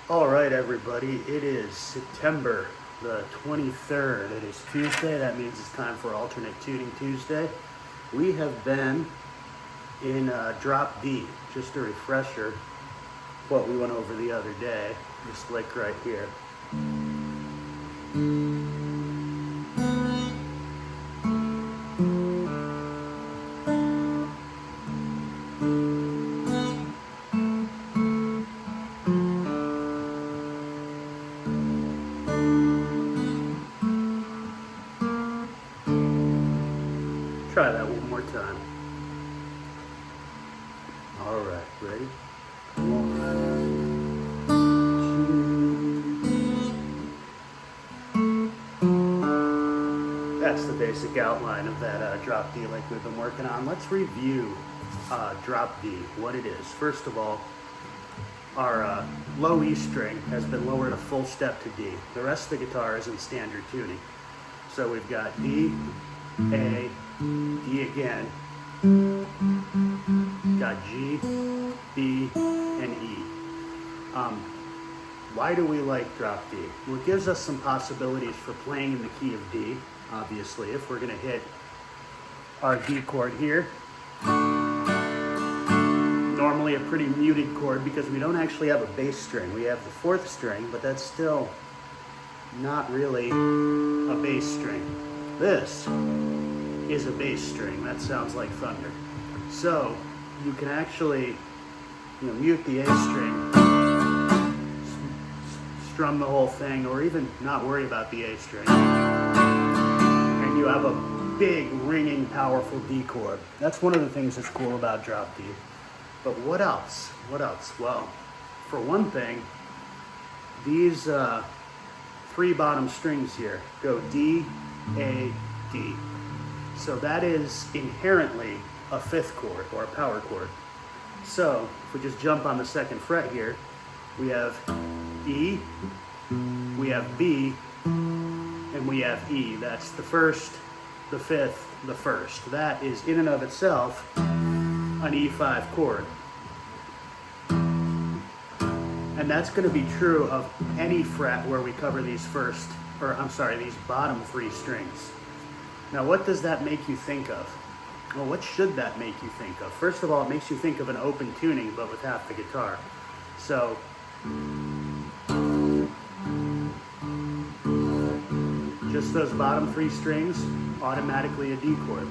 All right, everybody, it is September the 23rd. It is Tuesday. That means it's time for Alternate Tuning Tuesday. We have been in drop D, just a refresher, what we went over the other day, this lick right here. Try that one more time. All right, ready? That's the basic outline of that drop D like we've been working on. Let's review drop D, what it is. First of all, our low E string has been lowered a full step to D. The rest of the guitar is in standard tuning. So we've got D, A, D again, got G, B, and E. Why do we like drop D? Well, it gives us some possibilities for playing in the key of D, obviously. If we're going to hit our D chord here, normally a pretty muted chord because we don't actually have a bass string. We have the fourth string, but that's still not really a bass string. This is a bass string. That sounds like thunder. So you can actually, mute the A string, strum the whole thing, or even not worry about the A string, and you have a big, ringing, powerful D chord. That's one of the things that's cool about drop D. But what else? What else? Well, for one thing, these three bottom strings here go D, A, D. So that is inherently a fifth chord or a power chord. So if we just jump on the second fret here, we have E, we have B, and we have E. That's the first, the fifth, the first. That is in and of itself an E5 chord. And that's going to be true of any fret where we cover these these bottom three strings. Now, what does that make you think of? Well, what should that make you think of? First of all, it makes you think of an open tuning, but with half the guitar. So, just those bottom three strings, automatically a D chord.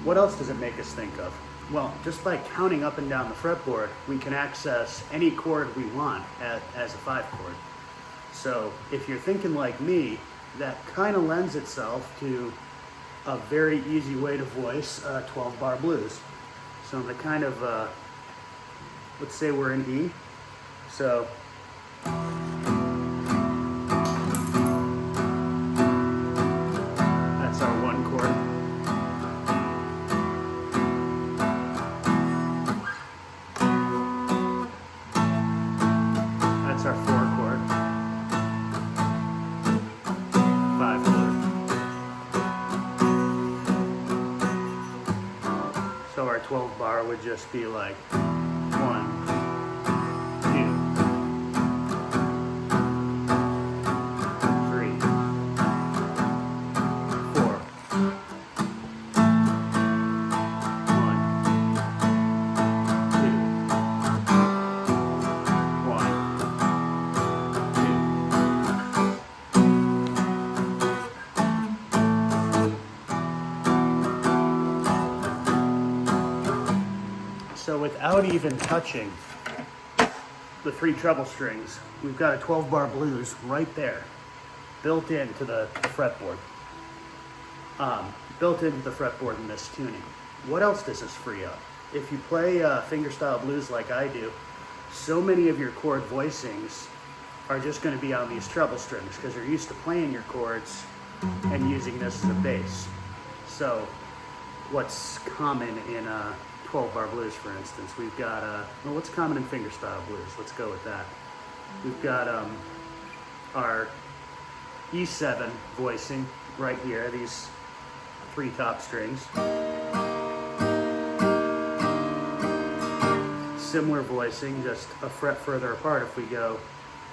What else does it make us think of? Well, just by counting up and down the fretboard, we can access any chord we want as a 5 chord. So if you're thinking like me, that kind of lends itself to a very easy way to voice 12-bar blues. So the kind of, let's say we're in E. So that's our 1 chord. That's our 4 chord. 5 chord. So our 12 bar would just be like 1, 2, 3, 4. 1, 2, 1, 2. So without even touching the 3 treble strings, we've got a 12-bar blues right there, built into the fretboard. Built into the fretboard in this tuning. What else does this free up? If you play fingerstyle blues like I do, so many of your chord voicings are just going to be on these treble strings because you're used to playing your chords and using this as a bass. So what's common in 12-bar blues, for instance, we've got, well, what's common in fingerstyle blues? Let's go with that. We've got our E7 voicing right here, these 3 top strings. Similar voicing, just a fret further apart if we go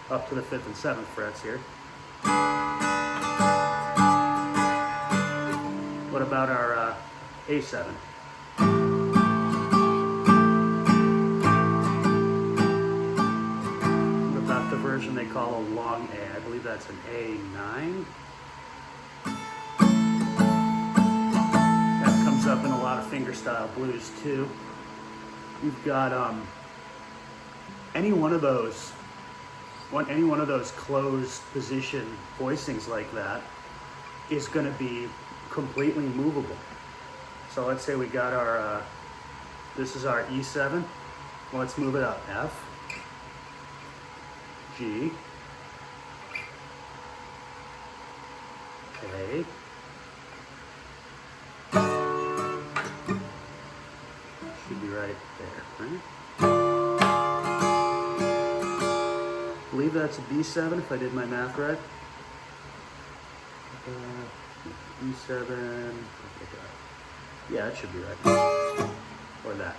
up to the 5th and 7th frets here. What about our A7? What about the version they call a long A? I believe that's an A9. That comes up in a lot of fingerstyle blues too. You've got any one of those closed position voicings like that is going to be completely movable. So let's say we got our this is our E7. Well, let's move it up. F, G, A, should be right there, right? I believe that's a B7 if I did my math right. B7, yeah, it should be right. Or that.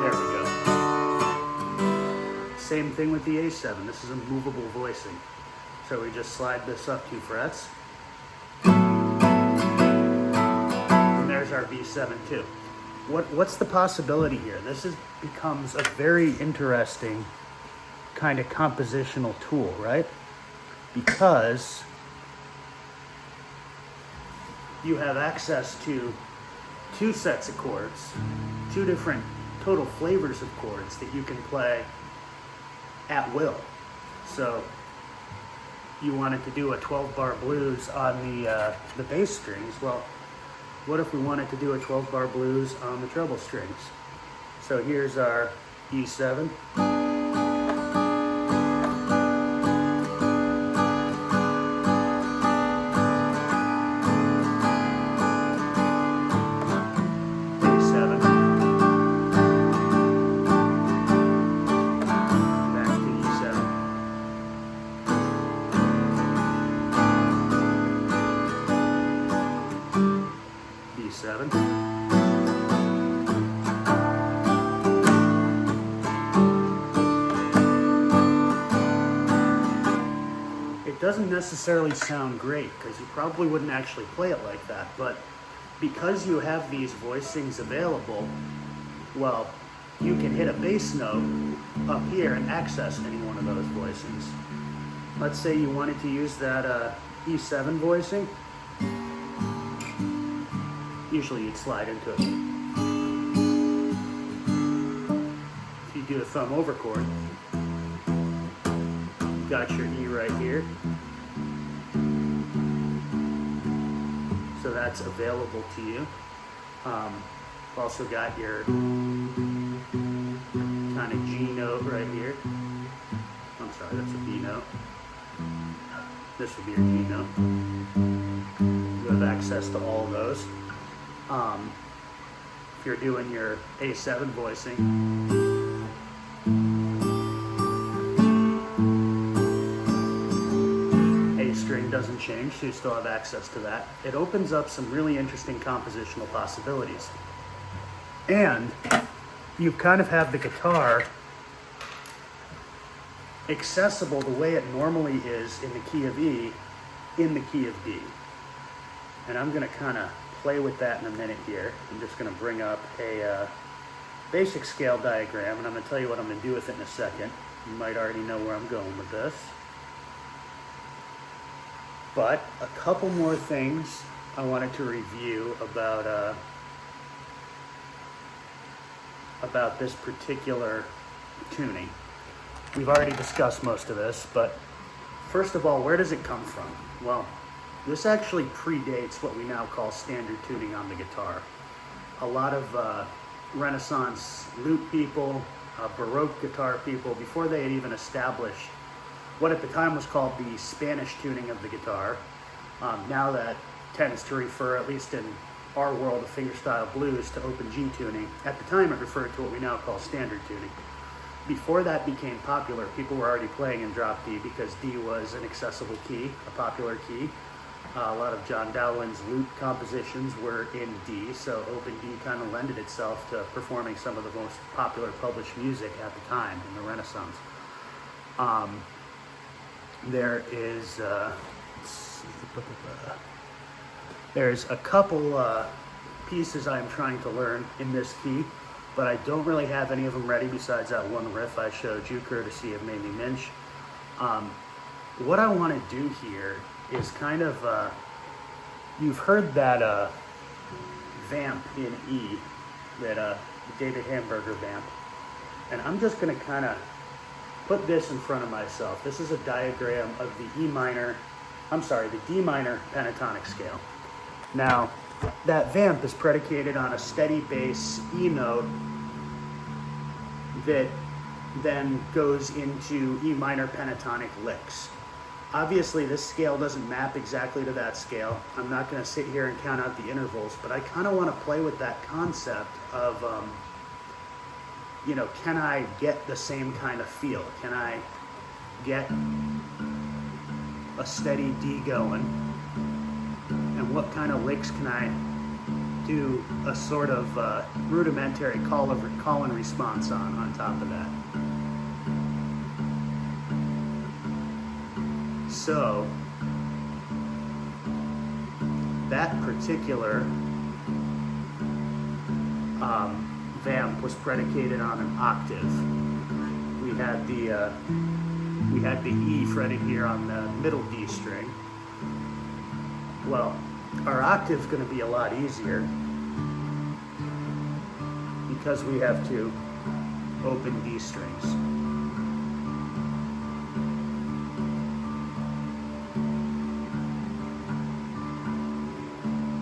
There we go. Same thing with the A7. This is a movable voicing. So we just slide this up 2 frets. And there's our B7 too. What's the possibility here? This becomes a very interesting kind of compositional tool, right? Because you have access to 2 sets of chords, 2 different total flavors of chords that you can play at will. So you wanted to do a 12-bar blues on the bass strings. Well, what if we wanted to do a 12-bar blues on the treble strings? So here's our E7. It doesn't necessarily sound great because you probably wouldn't actually play it like that, but because you have these voicings available, well, you can hit a bass note up here and access any one of those voicings. Let's say you wanted to use that E7 voicing. Usually you'd slide into it. If you do a thumb over chord, you've got your E right here. So that's available to you. Also got your kind of G note right here. I'm sorry, that's a B note. This would be your G note. You have access to all of those. If you're doing your A7 voicing, A string doesn't change, so you still have access to that. It opens up some really interesting compositional possibilities. And you kind of have the guitar accessible the way it normally is in the key of E, in the key of D. And I'm going to kind of play with that in a minute here. I'm just going to bring up a basic scale diagram, and I'm going to tell you what I'm going to do with it in a second. You might already know where I'm going with this. But a couple more things I wanted to review about this particular tuning. We've already discussed most of this, but first of all, where does it come from? Well, this actually predates what we now call standard tuning on the guitar. A lot of Renaissance lute people, Baroque guitar people, before they had even established what at the time was called the Spanish tuning of the guitar, now that tends to refer, at least in our world of fingerstyle blues, to open G tuning. At the time it referred to what we now call standard tuning. Before that became popular, people were already playing in drop D because D was an accessible key, a popular key. A lot of John Dowland's lute compositions were in D, so open D kind of lended itself to performing some of the most popular published music at the time in the Renaissance. There's a couple pieces I'm trying to learn in this key, but I don't really have any of them ready besides that one riff I showed you, courtesy of Mamie Minch. What I want to do here is kind of, you've heard that vamp in E, that David Hamburger vamp, and I'm just going to kind of put this in front of myself. This is a diagram of the D minor pentatonic scale. Now, that vamp is predicated on a steady bass E note that then goes into E minor pentatonic licks. Obviously, this scale doesn't map exactly to that scale. I'm not going to sit here and count out the intervals, but I kind of want to play with that concept of, can I get the same kind of feel? Can I get a steady D going? And what kind of licks can I do a sort of rudimentary call and response on top of that? So that particular vamp was predicated on an octave. We had the E fretted here on the middle D string. Well, our octave's going to be a lot easier because we have two open D strings.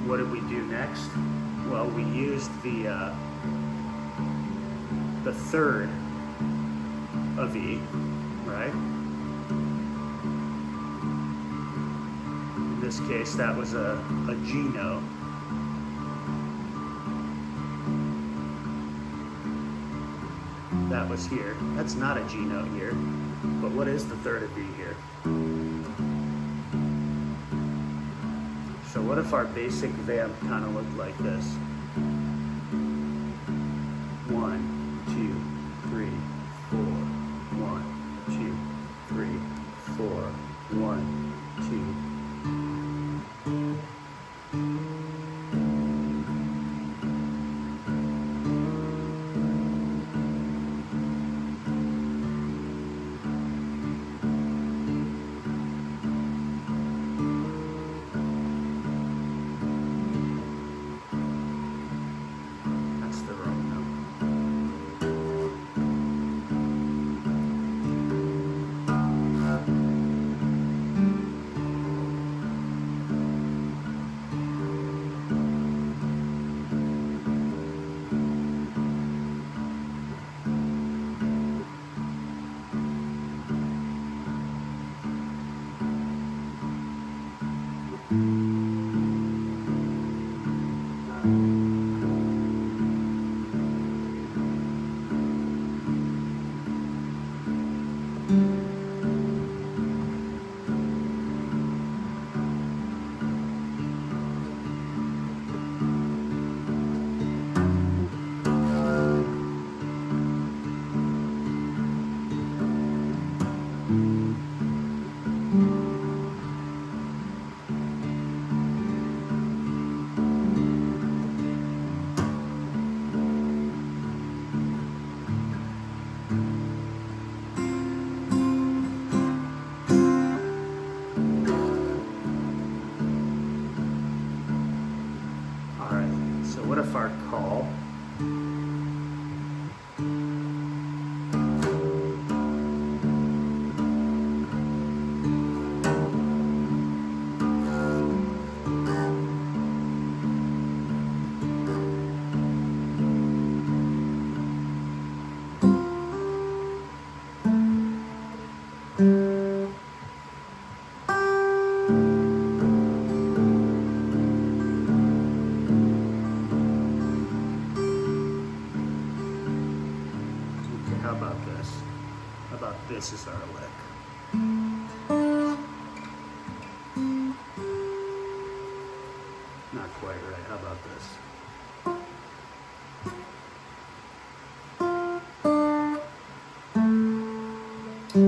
What did we do next? Well, we used the third of E, right? In this case, that was a G note. That was here. That's not a G note here. But what is the third of E here? So what if our basic vamp kind of looked like this? 1, 2, 3, 4. 1, 2, 3, 4. 1, 2. What if our call this is our lick. I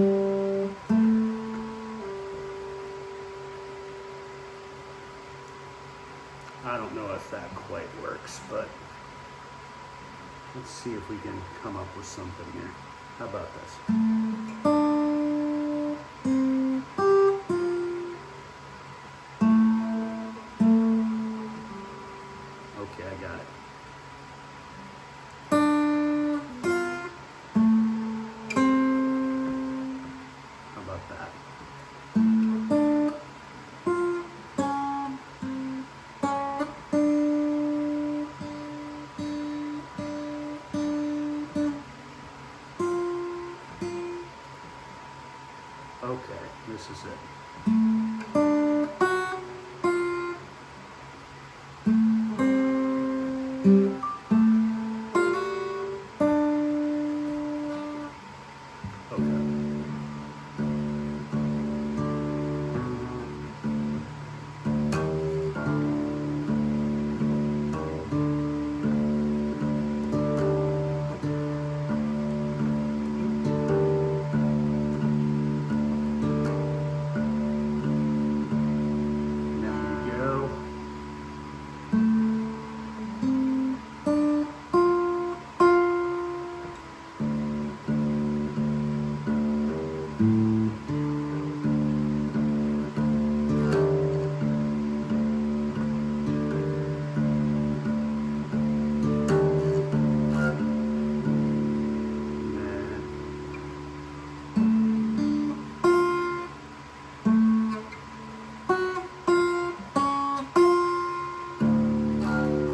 don't know if that quite works, but let's see if we can come up with something here. How about this? Okay, I got it. How about that? Okay, this is it. Okay. There we go.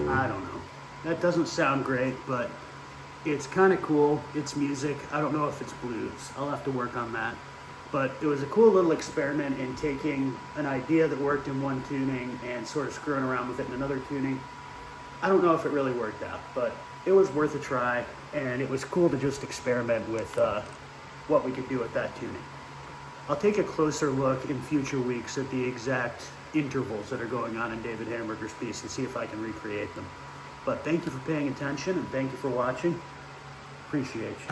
I don't know. That doesn't sound great, but it's kind of cool. It's music. I don't know if it's blues. I'll have to work on that. But it was a cool little experiment in taking an idea that worked in one tuning and sort of screwing around with it in another tuning. I don't know if it really worked out, but it was worth a try, and it was cool to just experiment with what we could do with that tuning. I'll take a closer look in future weeks at the exact intervals that are going on in David Hamburger's piece and see if I can recreate them. But thank you for paying attention, and thank you for watching. Appreciate you.